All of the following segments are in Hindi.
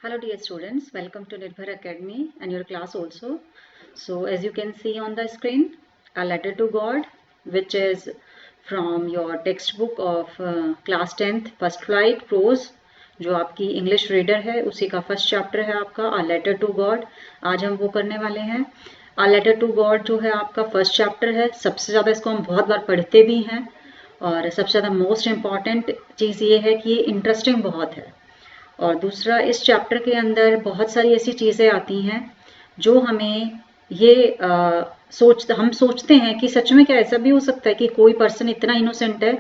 Hello dear students, welcome to Nirbhar Academy and your class also. So as you can see on the screen, A Letter to God, which is from your textbook of class 10th first flight prose, जो आपकी इंग्लिश रीडर है उसी का फर्स्ट चैप्टर है आपका A Letter to God. आज हम वो करने वाले हैं. A Letter to God जो है आपका फर्स्ट चैप्टर है. सबसे ज़्यादा इसको हम बहुत बार पढ़ते भी हैं और सबसे ज़्यादा मोस्ट इम्पॉर्टेंट चीज़ ये है कि ये इंटरेस्टिंग बहुत है. और दूसरा, इस चैप्टर के अंदर बहुत सारी ऐसी चीज़ें आती हैं जो हमें ये हम सोचते हैं कि सच में क्या ऐसा भी हो सकता है कि कोई पर्सन इतना इनोसेंट है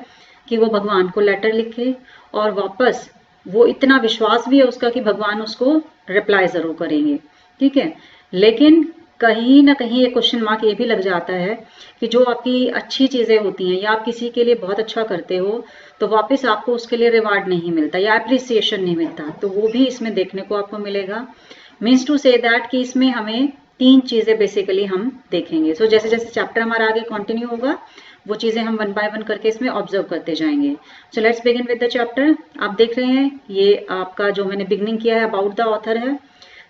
कि वो भगवान को लेटर लिखे और वापस वो इतना विश्वास भी है उसका कि भगवान उसको रिप्लाई ज़रूर करेंगे. ठीक है, लेकिन कहीं ना कहीं ये क्वेश्चन मार्क ये भी लग जाता है कि जो आपकी अच्छी चीज़ें होती हैं या आप किसी के लिए बहुत अच्छा करते हो तो वापस आपको उसके लिए रिवार्ड नहीं मिलता या अप्रिसिएशन नहीं मिलता, तो वो भी इसमें देखने को आपको मिलेगा. मीन्स टू से दैट कि इसमें हमें तीन चीज़ें बेसिकली हम देखेंगे. सो जैसे जैसे चैप्टर हमारा आगे कंटिन्यू होगा वो चीज़ें हम वन बाय वन करके इसमें ऑब्जर्व करते जाएंगे. So let's begin with the chapter. आप देख रहे हैं ये आपका जो मैंने बिगनिंग किया है अबाउट द ऑथर है.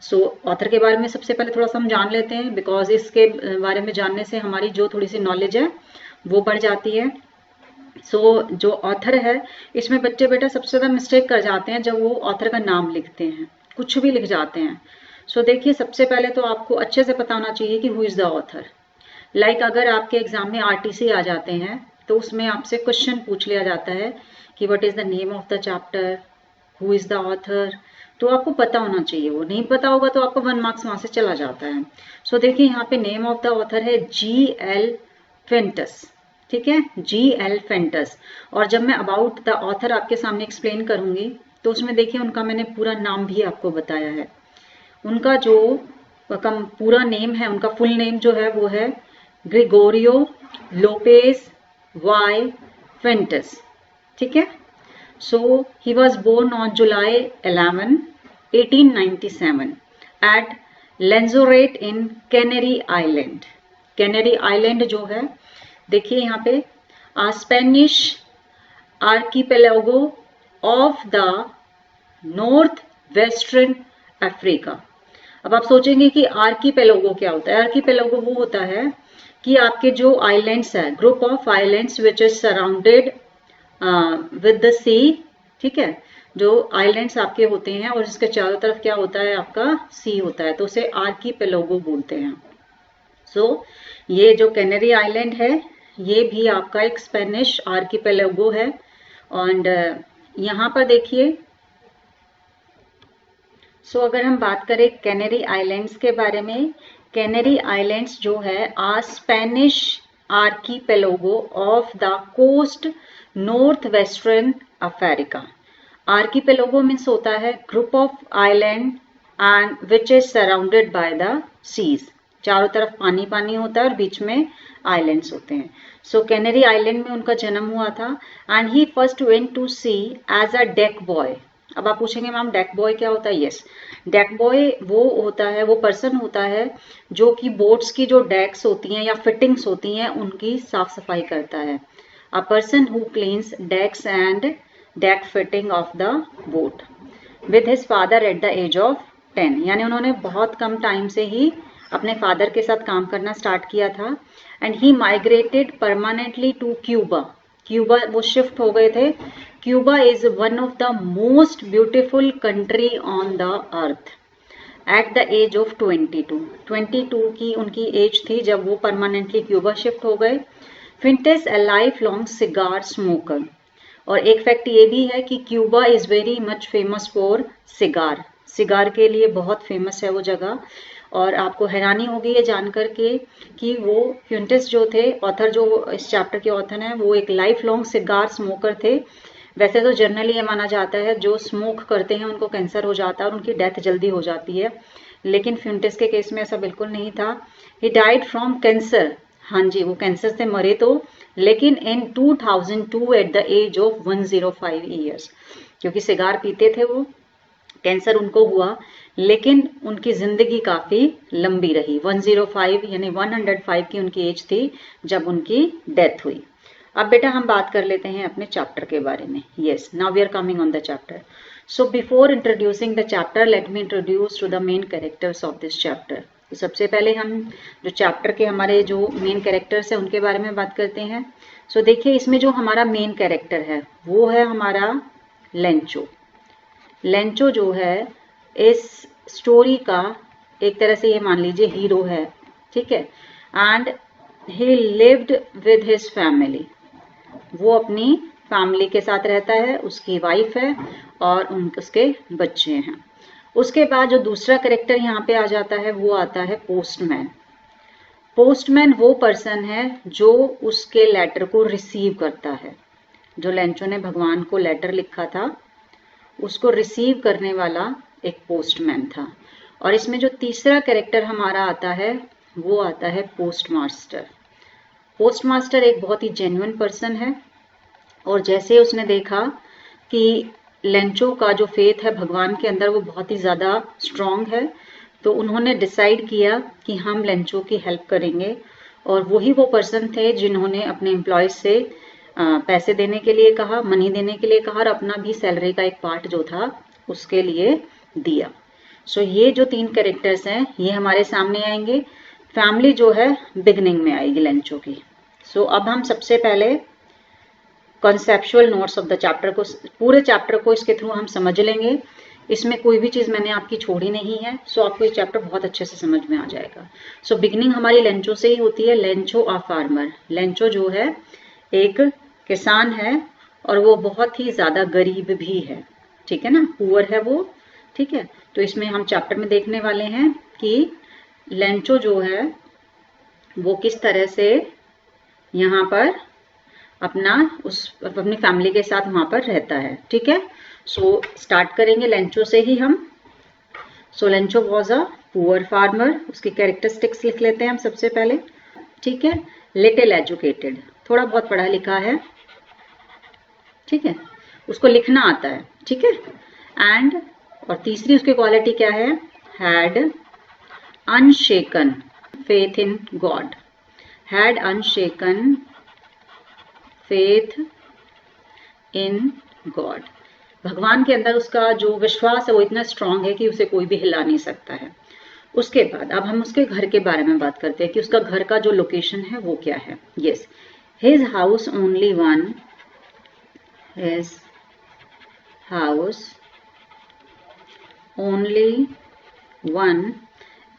सो ऑथर के बारे में सबसे पहले थोड़ा सा हम जान लेते हैं, बिकॉज इसके बारे में जानने से हमारी जो थोड़ी सी नॉलेज है वो बढ़ जाती है. जो ऑथर है इसमें बच्चे बेटा सबसे ज़्यादा मिस्टेक कर जाते हैं जब वो ऑथर का नाम लिखते हैं, कुछ भी लिख जाते हैं. देखिए, सबसे पहले तो आपको अच्छे से पता होना चाहिए कि who is the author. Like अगर आपके एग्जाम में आरटीसी आ जाते हैं तो उसमें आपसे क्वेश्चन पूछ लिया जाता है कि what is the name of the chapter, who is the author, तो आपको पता होना चाहिए. वो नहीं पता होगा तो आपको 1 मार्क्स वहां से चला जाता है. देखिए यहाँ पे नेम ऑफ द ऑथर है G.L. फेंटस. ठीक है, G.L. फेंटस. और जब मैं अबाउट द ऑथर आपके सामने एक्सप्लेन करूंगी तो उसमें देखिए उनका मैंने पूरा नाम भी आपको बताया है. उनका जो पूरा नेम है, उनका फुल नेम जो है वो है ग्रिगोरियो लोपेज वाई फेंटस. ठीक है. He was born on July 11, 1897 at Lanzarote in Canary Island. Canary Island जो है देखिए यहाँ पे Spanish archipelago off the north western Africa. अब आप सोचेंगे कि आर्कीपेलागो क्या होता है. आर्कीपेलागो वो होता है कि आपके जो आइलैंड्स है, group of islands which is surrounded with the sea. ठीक है, जो आइलैंड्स आपके होते हैं और इसके चारों तरफ क्या होता है आपका सी होता है, तो उसे आर्कीपेलागो बोलते हैं. ये जो कैनरी आइलैंड है ये भी आपका एक स्पेनिश आर्कीपेलागो है. और यहाँ पर देखिए, अगर हम बात करें कैनरी आइलैंड्स के बारे में, कैनरी आइलैंड्स जो है Spanish archipelago off the coast north western Africa. Archipelago means होता है group of island and which is surrounded by the seas. चारों तरफ पानी पानी होता है और बीच में आइलैंड्स होते हैं. कैनरी आइलैंड में उनका जन्म हुआ था and he first went to sea as a deck boy. अब आप पूछेंगे मैम डेक बॉय क्या होता है. यस, डेक बॉय वो होता है, वो पर्सन होता है जो कि बोट्स की जो डेक्स होती हैं या फिटिंग्स होती हैं उनकी साफ सफाई करता है. A person who cleans decks and deck fitting of the boat with his father at the age of 10. यानी उन्होंने बहुत कम टाइम से ही अपने फादर के साथ काम करना स्टार्ट किया था. And he migrated permanently to Cuba. Cuba वो शिफ्ट हो गए थे. Cuba is one of the most beautiful country on the earth at the age of 22 की उनकी एज थी जब वो परमानेंटली क्यूबा शिफ्ट हो गए. फेंटस a life long cigar smoker. और एक फैक्ट ये भी है कि Cuba is very much famous for cigar. Cigar के लिए बहुत फेमस है वो जगह. और आपको हैरानी होगी ये जानकर के कि वो फेंटस जो थे, ऑथर जो इस चैप्टर के ऑथर हैं, वो एक लाइफ लॉन्ग सिगार स्मोकर थे. वैसे तो जनरली ये माना जाता है जो स्मोक करते हैं उनको कैंसर हो जाता है और उनकी डेथ जल्दी हो जाती है, लेकिन फेंटस के केस में ऐसा बिल्कुल नहीं था. He died from cancer. हाँ जी, वो कैंसर से मरे तो, लेकिन in 2002 at the age of 105 years. क्योंकि सिगार पीते थे वो, कैंसर उनको हुआ, लेकिन उनकी जिंदगी काफी लंबी रही. 105 यानी 105 की उनकी एज थी जब उनकी डेथ हुई. अब बेटा हम बात कर लेते हैं अपने चैप्टर के बारे में. Yes, now we are coming on the chapter. So before introducing the chapter, let me introduce to the main characters of this chapter. तो सबसे पहले हम जो चैप्टर के हमारे जो मेन कैरेक्टर्स हैं उनके बारे में बात करते हैं. सो देखिए इसमें जो हमारा मेन कैरेक्टर है वो है हमारा लेंचो. लेंचो जो है इस स्टोरी का एक तरह से ये मान लीजिए हीरो है, ठीक है. And he lived with his family. वो अपनी फैमिली के साथ रहता है, उसकी वाइफ है और उसके बच्चे हैं. उसके बाद जो दूसरा कैरेक्टर यहाँ पे आ जाता है वो आता है पोस्टमैन. पोस्टमैन वो पर्सन है जो उसके लेटर को रिसीव करता है. जो लेंचो ने भगवान को लेटर लिखा था उसको रिसीव करने वाला एक पोस्टमैन था. और इसमें जो तीसरा कैरेक्टर हमारा आता है वो आता है पोस्टमास्टर. पोस्टमास्टर एक बहुत ही जेन्युइन पर्सन है और जैसे उसने देखा कि लेंचो का जो फेथ है भगवान के अंदर वो बहुत ही ज़्यादा स्ट्रांग है, तो उन्होंने डिसाइड किया कि हम लेंचो की हेल्प करेंगे. और वही वो पर्सन थे जिन्होंने अपने एम्प्लॉयज से पैसे देने के लिए कहा, मनी देने के लिए कहा और अपना भी सैलरी का एक पार्ट जो था उसके लिए दिया. सो ये जो तीन कैरेक्टर्स हैं ये हमारे सामने आएंगे. फैमिली जो है बिगनिंग में आएगी लेंचो की. सो अब हम सबसे पहले conceptual notes of the chapter को, पूरे चैप्टर को इसके थ्रू हम समझ लेंगे. इसमें कोई भी चीज़ मैंने आपकी छोड़ी नहीं है. सो आपको ये चैप्टर बहुत अच्छे से समझ में आ जाएगा. सो बिगनिंग हमारी लेंचो से ही होती है. लेंचो आ फार्मर. लेंचो जो है एक किसान है और वो बहुत ही ज़्यादा गरीब भी है, ठीक है ना, पुअर है वो, ठीक है. तो इसमें हम चैप्टर में देखने वाले हैं कि लेंचो जो है वो किस तरह से यहाँ पर अपनी फैमिली के साथ वहां पर रहता है, ठीक है. सो स्टार्ट करेंगे लेंचो से ही हम. So Lencho was a poor farmer. उसकी कैरेक्टरिस्टिक्स लिख लेते हैं हम सबसे पहले, ठीक है. लिटिल एजुकेटेड, थोड़ा बहुत पढ़ा लिखा है, ठीक है, उसको लिखना आता है, ठीक है. एंड और तीसरी उसकी क्वालिटी क्या है, had अनशेकन faith in God. Had अनशेकन faith in God. भगवान के अंदर उसका जो विश्वास है वो इतना स्ट्रांग है कि उसे कोई भी हिला नहीं सकता है. उसके बाद अब हम उसके घर के बारे में बात करते हैं कि उसका घर का जो लोकेशन है वो क्या है. Yes, his house only one. His house only one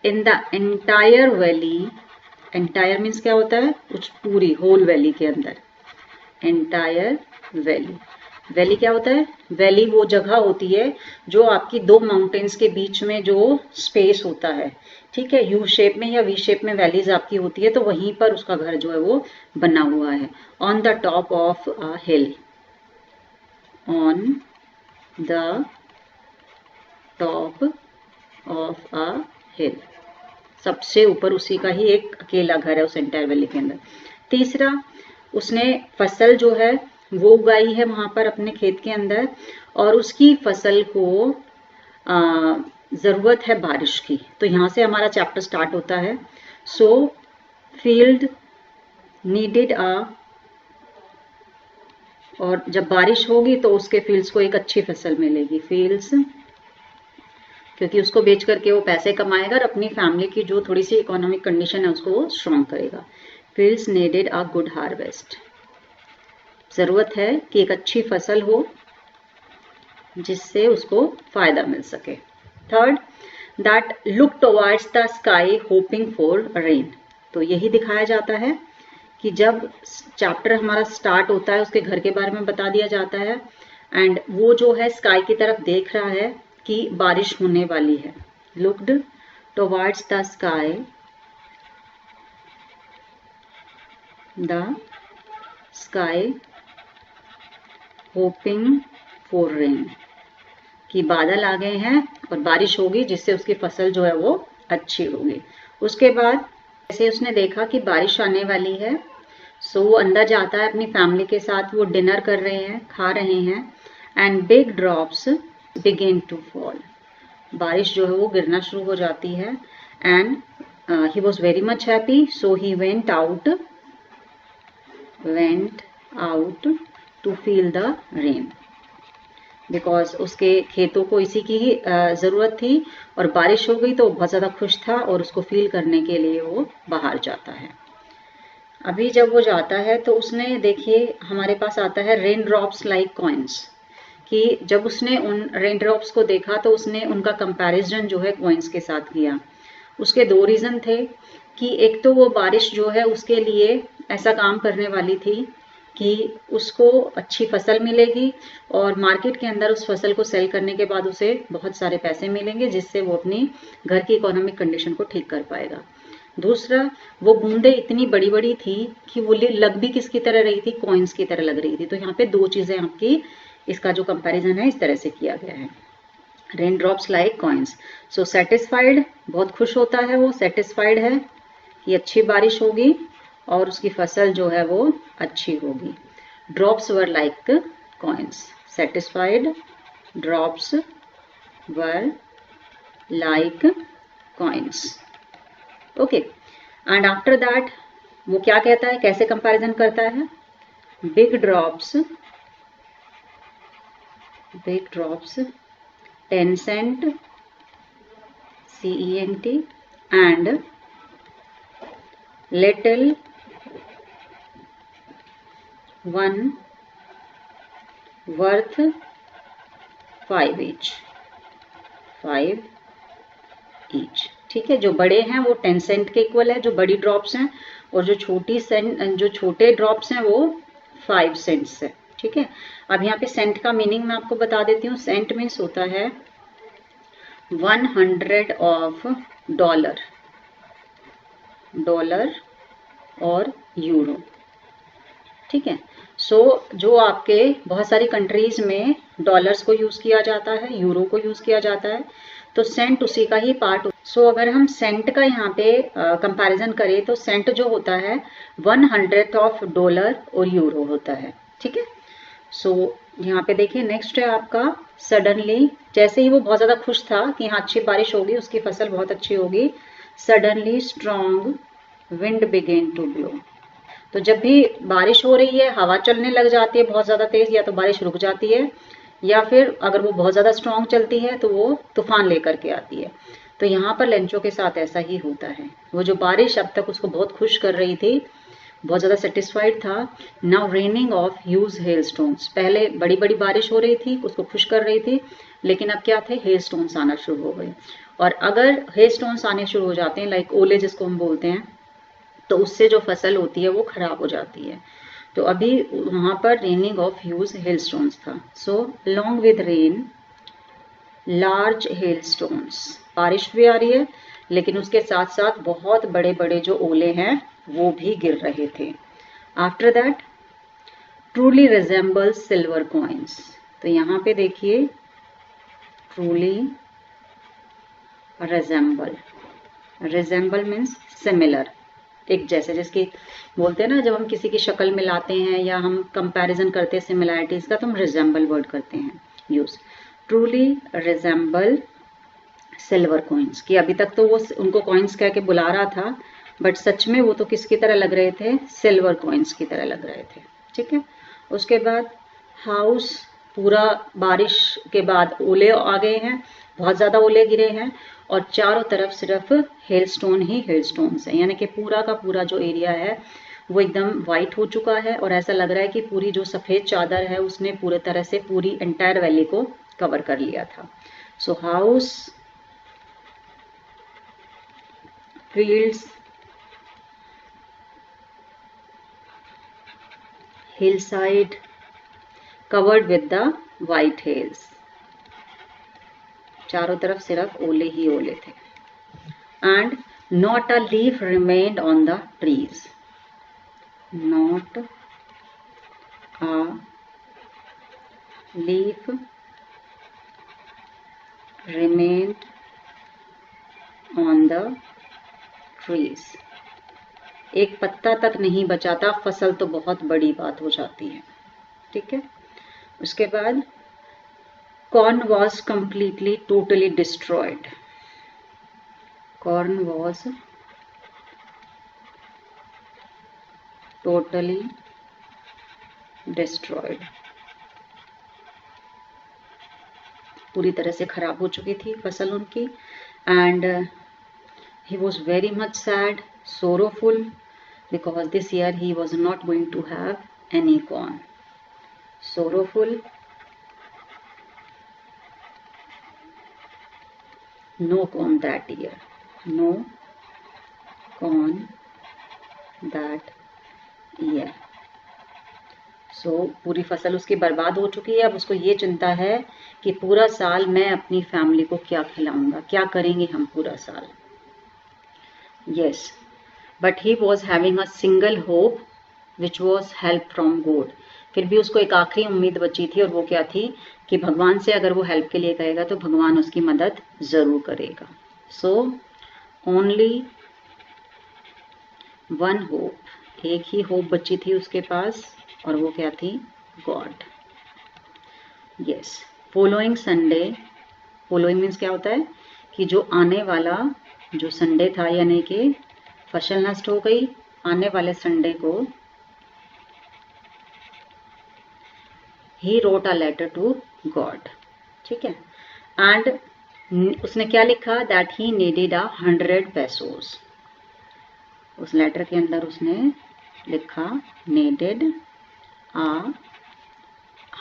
in the entire valley. Entire means क्या होता है, कुछ पूरी होल वैली के अंदर. Entire valley. वैली क्या होता है, वैली वो जगह होती है जो आपकी दो माउंटेन्स के बीच में जो स्पेस होता है, ठीक है. यू शेप में या वी शेप में वैलीज आपकी होती है, तो वहीं पर उसका घर जो है वो बना हुआ है. On the top of a hill. On the top of a hill. सबसे ऊपर उसी का ही एक अकेला घर है उस एंटायर वैली के अंदर. तीसरा, उसने फसल जो है वो उगाई है वहां पर अपने खेत के अंदर और उसकी फसल को जरूरत है बारिश की. तो यहां से हमारा चैप्टर स्टार्ट होता है. सो फील्ड नीडेड अ, और जब बारिश होगी तो उसके फील्ड्स को एक अच्छी फसल मिलेगी. फील्ड्स, क्योंकि उसको बेच करके वो पैसे कमाएगा और अपनी फैमिली की जो थोड़ी सी इकोनॉमिक कंडीशन है उसको वो स्ट्रॉन्ग करेगा. Fields needed a good harvest. जरूरत है कि एक अच्छी फसल हो जिससे उसको फायदा मिल सके. Third, that look towards the sky hoping for rain. तो यही दिखाया जाता है कि जब चैप्टर हमारा स्टार्ट होता है उसके घर के बारे में बता दिया जाता है एंड वो जो है स्काई की तरफ देख रहा है कि बारिश होने वाली है. Looked towards the sky, the sky hoping for rain, कि बादल आ गए हैं और बारिश होगी जिससे उसकी फसल जो है वो अच्छी होगी. उसके बाद जैसे उसने देखा कि बारिश आने वाली है, सो वो अंदर जाता है अपनी फैमिली के साथ. वो डिनर कर रहे हैं, खा रहे हैं. And big drops begin to fall. बारिश जो है वो गिरना शुरू हो जाती है. And he was very much happy. So he went out to feel the rain. Because उसके खेतों को इसी की ही ज़रूरत थी और बारिश हो गई तो बहुत ज़्यादा खुश था और उसको फील करने के लिए वो बाहर जाता है। अभी जब वो जाता है तो उसने देखिए हमारे पास आता है रेन ड्रॉप्स लाइक कॉइन्स, कि जब उसने उन रेन ड्रॉप्स को देखा तो उसने उनका कंपैरिजन जो है कॉइन्स के साथ किया। उसके दो रीज़न थे कि एक तो वो बारिश जो है उसके लिए ऐसा काम करने वाली थी कि उसको अच्छी फसल मिलेगी और मार्केट के अंदर उस फसल को सेल करने के बाद उसे बहुत सारे पैसे मिलेंगे जिससे वो अपनी घर की इकोनॉमिक कंडीशन को ठीक कर पाएगा। दूसरा, वो बूंदें इतनी बड़ी बड़ी थी कि वो लग भी किसकी तरह रही थी, कॉइन्स की तरह लग रही थी। तो यहाँ पे दो चीजें आपकी, इसका जो कंपैरिजन है इस तरह से किया गया है, rain drops like coins. So satisfied, बहुत खुश होता है वो, सेटिस्फाइड है कि अच्छी बारिश होगी और उसकी फसल जो है वो अच्छी होगी। Drops were like coins, satisfied, drops were like coins. Okay, and after that वो क्या कहता है, कैसे कंपैरिजन करता है, big drops 10 cent CENT and little 1 worth 5 each, 5 each। ठीक है, जो बड़े हैं वो 10 सेंट के इक्वल है, जो बड़ी ड्रॉप्स हैं, और जो छोटे ड्रॉप्स हैं वो 5 सेंट्स है। ठीक है, अब यहाँ पे सेंट का मीनिंग मैं आपको बता देती हूँ। सेंट मीन्स होता है 100 ऑफ डॉलर और यूरो। ठीक है, सो जो आपके बहुत सारी कंट्रीज में डॉलर्स को यूज किया जाता है, यूरो को यूज किया जाता है, तो सेंट उसी का ही पार्ट। सो अगर हम सेंट का यहाँ पे कंपैरिजन करें तो सेंट जो होता है 100 ऑफ डॉलर और यूरो होता है। ठीक है, सो यहाँ पे देखिए नेक्स्ट है आपका सडनली। जैसे ही वो बहुत ज्यादा खुश था कि यहाँ अच्छी बारिश होगी, उसकी फसल बहुत अच्छी होगी, suddenly strong wind began to blow. तो जब भी बारिश हो रही है, हवा चलने लग जाती है बहुत ज्यादा तेज, या तो बारिश रुक जाती है या फिर अगर वो बहुत ज्यादा स्ट्रांग चलती है तो वो तूफान लेकर के आती है। तो यहाँ पर लेंचो के साथ ऐसा ही होता है। वो जो बारिश अब तक उसको बहुत खुश कर रही थी, बहुत ज्यादा सेटिस्फाइड था, now raining of huge hail stones. पहले बड़ी बड़ी बारिश हो रही थी, उसको खुश कर रही थी, लेकिन अब क्या थे, हेल स्टोन्स आना शुरू हो गए। और अगर हेल स्टोन्स आने शुरू हो जाते हैं, लाइक ओले जिसको हम बोलते हैं, तो उससे जो फसल होती है वो खराब हो जाती है। तो अभी वहां पर रेनिंग ऑफ ह्यूज हेलस्टोन्स था। So long with rain large hailstones, बारिश भी आ रही है लेकिन उसके साथ साथ बहुत बड़े बड़े जो ओले हैं वो भी गिर रहे थे। After that truly resembles silver coins. तो यहाँ पे देखिए ट्रूली रिजेंबल मीन्स सिमिलर, एक जैसे, जिसकी बोलते हैं ना जब हम किसी की शक्ल मिलाते हैं या हम कंपैरिजन करते हैं सिमिलैरिटीज का, तो हम रिजेंबल वर्ड करते हैं use. Truly resemble silver coins, कि अभी तक तो वो उनको कॉइन्स कह के बुला रहा था, बट सच में वो तो किसकी तरह लग रहे थे, सिल्वर कॉइन्स की तरह लग रहे थे। ठीक है, उसके बाद हाउस, पूरा बारिश के बाद ओले आ गए हैं, बहुत ज्यादा ओले गिरे हैं और चारों तरफ सिर्फ हेलस्टोन ही हेलस्टोन्स है, यानी कि पूरा का पूरा जो एरिया है वो एकदम वाइट हो चुका है और ऐसा लग रहा है कि पूरी जो सफेद चादर है उसने पूरे तरह से पूरी एंटायर वैली को कवर कर लिया था। So house, fields, hillside covered with the white hills, चारों तरफ सिर्फ ओले ही ओले थे। And not a leaf remained on the trees, not a leaf remained on the trees, एक पत्ता तक नहीं बचा था, फसल तो बहुत बड़ी बात हो जाती है। ठीक है, उसके बाद corn was completely totally destroyed, corn was totally destroyed, पूरी तरह से खराब हो चुकी थी फसल उनकी। And he was very much sad, sorrowful, because this year he was not going to have any corn. Sorrowful, no corn that year, no corn that year. सो पूरी फसल उसकी बर्बाद हो चुकी है। अब उसको ये चिंता है कि पूरा साल मैं अपनी फैमिली को क्या खिलाऊंगा, क्या करेंगे हम पूरा साल। Yes, but he was having a single hope which was help from God. फिर भी उसको एक आखिरी उम्मीद बची थी, और वो क्या थी कि भगवान से अगर वो हेल्प के लिए कहेगा तो भगवान उसकी मदद जरूर करेगा। सो ओनली वन होप, एक ही होप बची थी उसके पास, और वो क्या थी? God. Yes, following Sunday, following means क्या होता है कि जो आने वाला जो संडे था, यानी कि फसल नष्ट हो गई, आने वाले संडे को he wrote a letter to God. ठीक है, एंड उसने क्या लिखा? That he needed 100 pesos। उस लेटर के अंदर उसने लिखा needed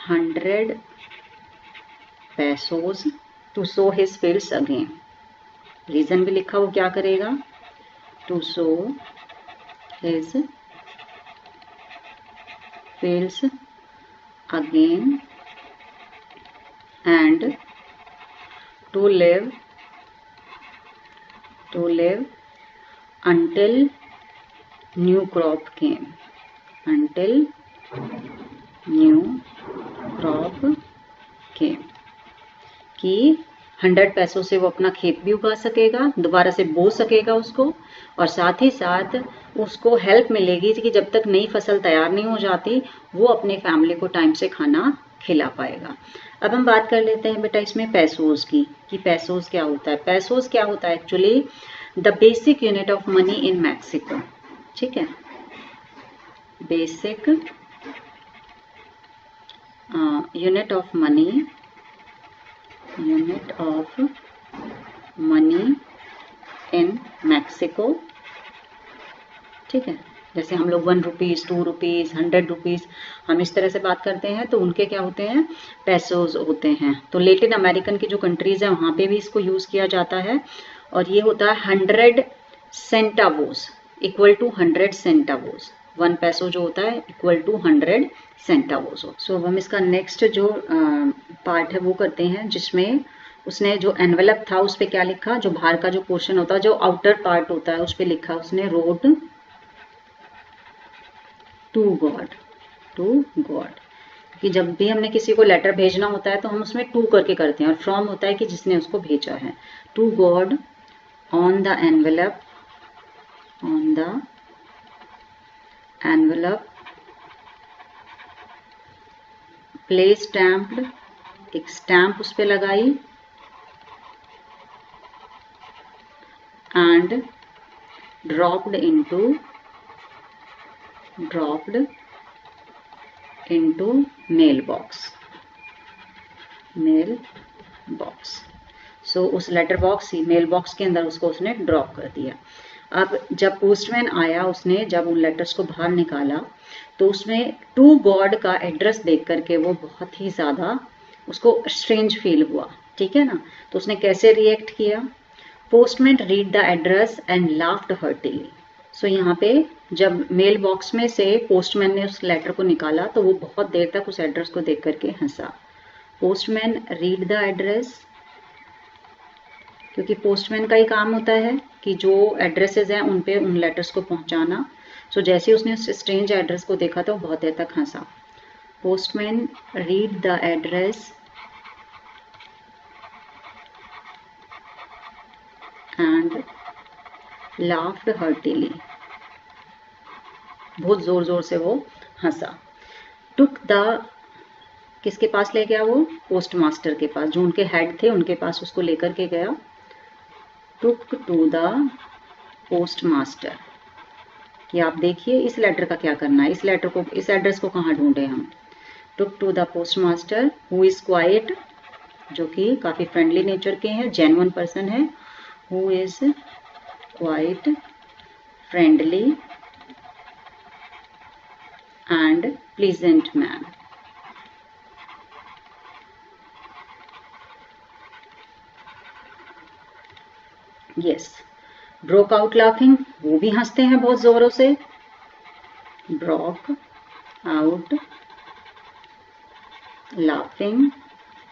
100 pesos to sow his fields again. Reason भी लिखा, वो क्या करेगा? To sow his fields again and to live until new crop came, until new crop came, कि 100 पैसों से वो अपना खेत भी उगा सकेगा, दोबारा से बो सकेगा उसको, और साथ ही साथ उसको हेल्प मिलेगी कि जब तक नई फसल तैयार नहीं हो जाती वो अपने फैमिली को टाइम से खाना खिला पाएगा। अब हम बात कर लेते हैं बेटा इसमें पैसोज की, कि पैसोज क्या होता है। पैसोज क्या होता है? Actually the basic unit of money in Mexico. ठीक है, basic unit of money, unit of money in Mexico. ठीक है, जैसे हम लोग 1 रुपीज, 2 रुपीज, 100 रुपीज, हम इस तरह से बात करते हैं, तो उनके क्या होते हैं? पैसोज होते हैं। तो लैटिन अमेरिकन की जो कंट्रीज है वहां पे भी इसको यूज किया जाता है, और ये होता है 100 सेंटावोस इक्वल टू 100 सेंटावोस। 1 पैसो जो होता है इक्वल टू 100 सेंटावोस। सो हम इसका नेक्स्ट जो पार्ट है वो करते हैं, जिसमें उसने जो एनवेलप था उस पर क्या लिखा? जो बाहर का जो पोर्शन होता है, जो आउटर पार्ट होता है, उस पर लिखा उसने wrote to God, to God. कि जब भी हमने किसी को लेटर भेजना होता है तो हम उसमें टू करके करते हैं, और फ्रॉम होता है कि जिसने उसको भेजा है। To God on the envelope, on the envelope place stamped, एक स्टैम्प उस पे लगाई, and dropped into mail box, mail box. So उस लेटर बॉक्स, मेल बॉक्स के अंदर उसको उसने ड्रॉप कर दिया। अब जब पोस्टमैन आया, उसने जब उन लेटर्स को बाहर निकाला तो उसमें टू गॉड का एड्रेस देख करके वो बहुत ही ज्यादा उसको स्ट्रेंज फील हुआ। ठीक है ना, तो उसने कैसे रिएक्ट किया? Postman read the address and laughed heartily. So यहाँ पे जब मेल बॉक्स में से पोस्टमैन ने उस लेटर को निकाला तो वो बहुत देर तक उस एड्रेस को देख करके हंसा। पोस्टमैन रीड द एड्रेस, क्योंकि पोस्टमैन का ही काम होता है कि जो एड्रेसेस हैं उन पे उन लेटर्स को पहुंचाना। सो जैसे उसने उस स्ट्रेंज एड्रेस को देखा तो बहुत देर तक हंसा। Postman read the address and laughed heartily, बहुत जोर जोर से वो हंसा। टुक द, किसके पास ले गया वो? पोस्ट मास्टर के पास, जो उनके हेड थे उनके पास उसको लेकर के गया। टुक टू द पोस्ट मास्टर, कि आप देखिए इस लेटर का क्या करना है, इस लेटर को, इस एड्रेस को कहाँ ढूंढे हम। Took to the post master who is quite जो कि काफ़ी फ्रेंडली नेचर के हैं, जेन्युइन पर्सन है, who is quite friendly and pleasant man. Yes, broke out laughing, वो भी हंसते हैं बहुत जोरों से, broke out laughing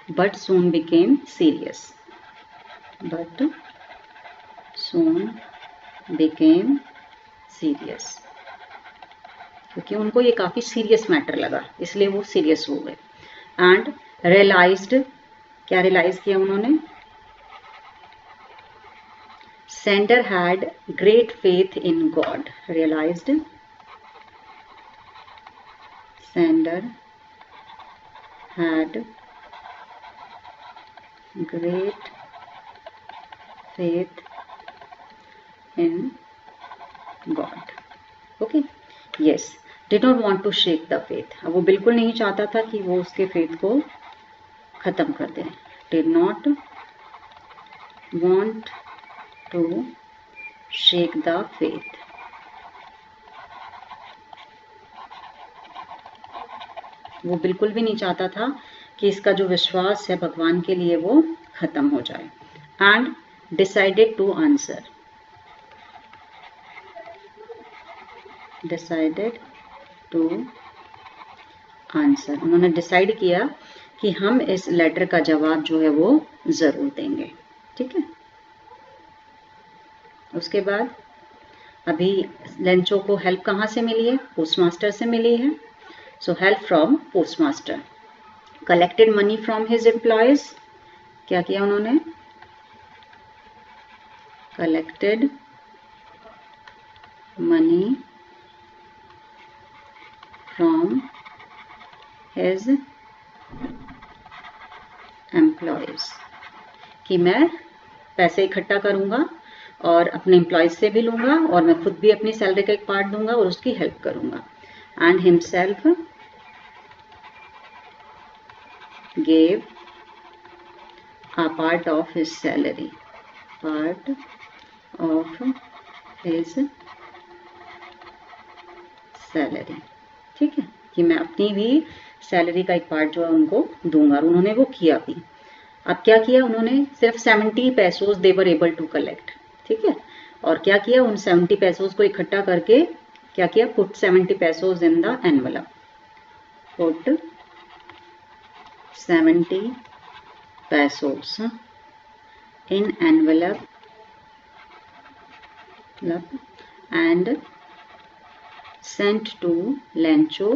but soon became serious, but soon became serious, क्योंकि उनको ये काफी सीरियस मैटर लगा इसलिए वो सीरियस हो गए। एंड रियलाइज्ड, क्या रियलाइज किया उन्होंने? Sender had great faith in God, realised sender had great faith in God. Okay, yes, did not want to shake the faith, अब वो बिल्कुल नहीं चाहता था कि वो उसके फेथ को खत्म कर दे। did not want to shake the faith, वो बिल्कुल भी नहीं चाहता था कि इसका जो विश्वास है भगवान के लिए वो खत्म हो जाए। And decided to answer, decided to answer, उन्होंने डिसाइड किया कि हम इस लेटर का जवाब जो है वो जरूर देंगे। ठीक है, उसके बाद अभी लेंचो को हेल्प कहाँ से मिली है? पोस्टमास्टर से मिली है। So help from postmaster, collected money from his employees, क्या किया उन्होंने? collected money from his employees, कि मैं पैसे इकट्ठा करूंगा और अपने एम्प्लॉयज से भी लूंगा और मैं खुद भी अपनी सैलरी का एक पार्ट दूंगा और उसकी हेल्प करूंगा। And himself gave a part of his salary, part of his salary, ठीक है, कि मैं अपनी भी सैलरी का एक पार्ट जो है उनको दूंगा, और उन्होंने वो किया भी। अब क्या किया उन्होंने? सिर्फ 70 pesos they were able to collect, ठीक है, और क्या किया? उन 70 पैसोज को इकट्ठा करके क्या किया? Put 70 पैसोज in the envelope, put 70 pesos in envelope and sent to Lencho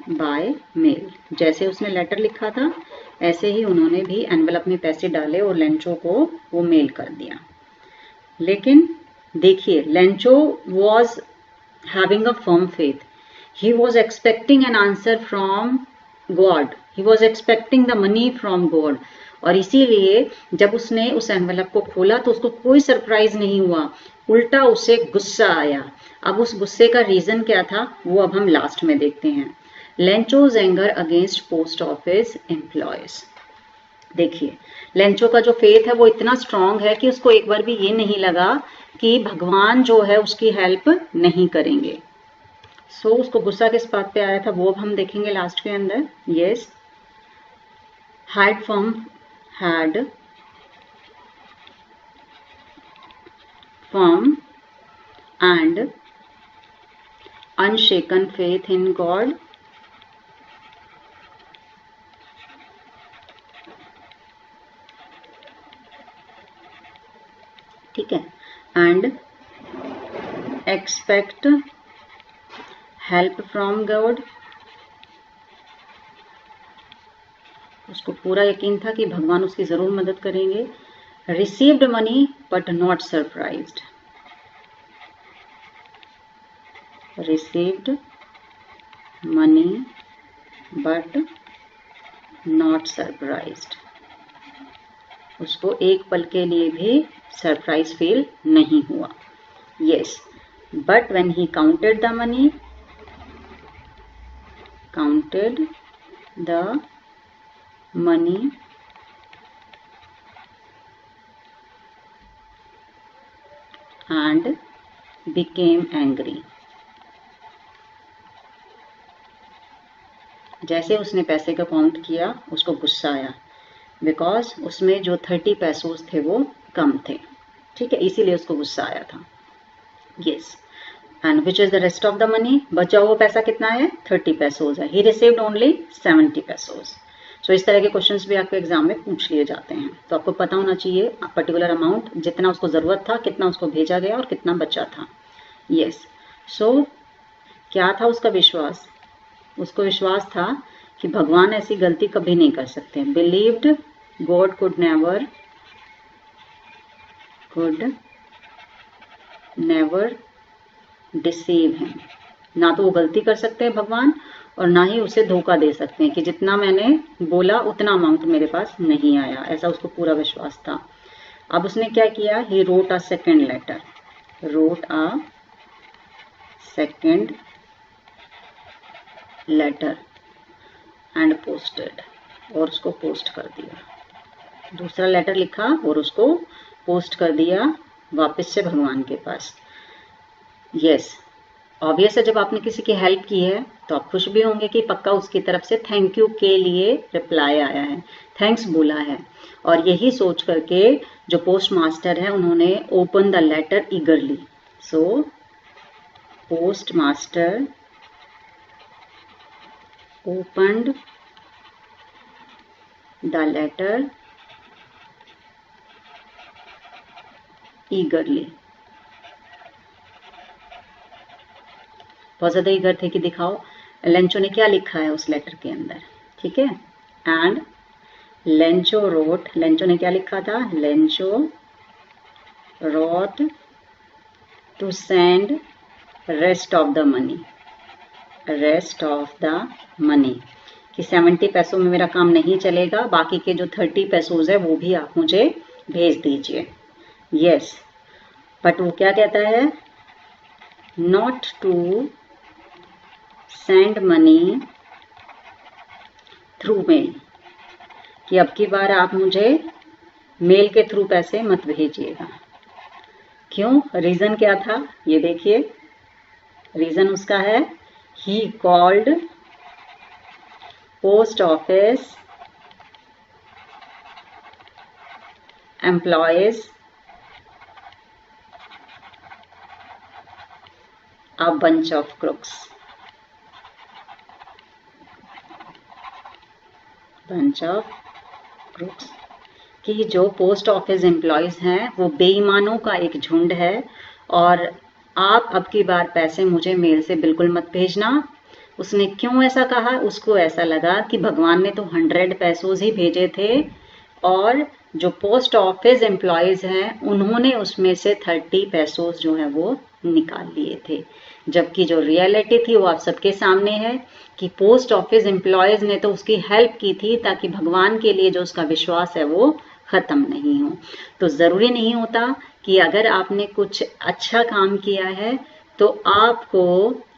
by mail। जैसे उसने लेटर लिखा था ऐसे ही उन्होंने भी एनवेलप में पैसे डाले और लेंचो को वो मेल कर दिया। लेकिन देखिए, Lencho was having a firm faith, he was expecting an answer from God, he was expecting the money from God, और इसीलिए जब उसने उस एनवेलप को खोला तो उसको कोई सरप्राइज नहीं हुआ, उल्टा उसे गुस्सा आया। अब उस गुस्से का रीजन क्या था वो अब हम लास्ट में देखते हैं। Lencho's anger against post office employees, देखिए लेंचो का जो फेथ है वो इतना स्ट्रांग है कि उसको एक बार भी ये नहीं लगा कि भगवान जो है उसकी हेल्प नहीं करेंगे। सो उसको गुस्सा किस बात पे आया था वो अब हम देखेंगे लास्ट के अंदर। Yes, had firm and unshaken faith in God, ठीक है, and expect help from God, उसको पूरा यकीन था कि भगवान उसकी जरूर मदद करेंगे। received money but not surprised, received money but not surprised, उसको एक पल के लिए भी सरप्राइज फील नहीं हुआ। yes, but when he counted the money, counted deposited the money and became angry. जैसे उसने पैसे को काउंट किया उसको गुस्सा आया, बिकॉज उसमें जो 30 पैसोस थे वो कम थे, ठीक है, इसीलिए उसको गुस्सा आया था. Yes. And which is the rest of the money? बचा हुआ पैसा कितना है? 30 पैसोस है. He received only 70 पैसोस. सो इस तरह के क्वेश्चंस भी आपके एग्जाम में पूछ लिए जाते हैं. तो आपको पता होना चाहिए पर्टिकुलर अमाउंट, जितना उसको जरूरत था, कितना उसको भेजा गया और कितना बचा था. यस. सो क्या था उसका विश्वास? उसको विश्वास था कि भगवान ऐसी गलती कभी नहीं कर सकते. Believed God could never deceive him. ना तो वो गलती कर सकते हैं भगवान, और ना ही उसे धोखा दे सकते हैं कि जितना मैंने बोला उतना अमाउंट मेरे पास नहीं आया. ऐसा उसको पूरा विश्वास था. अब उसने क्या किया? He wrote a second letter. And posted. और उसको पोस्ट कर दिया. दूसरा लेटर लिखा और उसको पोस्ट कर दिया वापस से भगवान के पास. यस. ऑब्वियस है, जब आपने किसी की हेल्प की है तो आप खुश भी होंगे कि पक्का उसकी तरफ से थैंक यू के लिए रिप्लाई आया है, थैंक्स बोला है. और यही सोच करके जो पोस्ट मास्टर है उन्होंने open the letter eagerly. So post master opened the letter eagerly. बहुत ज्यादा ईगर थे कि दिखाओ लेंचो ने क्या लिखा है उस लेटर के अंदर, ठीक है. And Lencho road. लेंचो ने क्या लिखा था? Lencho wrote to send rest of the money. कि 70 पैसों में मेरा काम नहीं चलेगा, बाकी के जो 30 पैसोज है वो भी आप मुझे भेज दीजिए. यस. बट वो क्या कहता है? Not to send money through mail. कि अब की बार आप मुझे मेल के थ्रू पैसे मत भेजिएगा. क्यों? रीजन क्या था ये देखिए. रीजन उसका है he called post office employees a bunch of crooks. कि जो पोस्ट ऑफिस एम्प्लॉयज हैं वो बेईमानों का एक झुंड है, और आप अब की बार पैसे मुझे मेल से बिल्कुल मत भेजना. उसने क्यों ऐसा कहा? उसको ऐसा लगा कि भगवान ने तो 100 पैसोज ही भेजे थे, और जो पोस्ट ऑफिस एम्प्लॉयज हैं उन्होंने उसमें से 30 पैसोज जो है वो निकाल लिए थे. जबकि जो रियलिटी थी वो आप सबके सामने है कि पोस्ट ऑफिस एम्प्लॉयज ने तो उसकी हेल्प की थी ताकि भगवान के लिए जो उसका विश्वास है वो खत्म नहीं हो. तो जरूरी नहीं होता कि अगर आपने कुछ अच्छा काम किया है तो आपको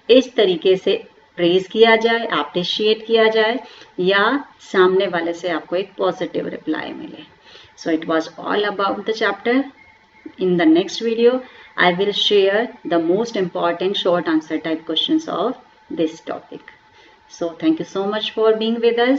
इस तरीके से प्रेज किया जाए, अप्रिशिएट किया जाए, या सामने वाले से आपको एक पॉजिटिव रिप्लाई मिले. So it was all about the chapter. In the next video, I will share the most important short answer type questions of this topic. So thank you so much for being with us.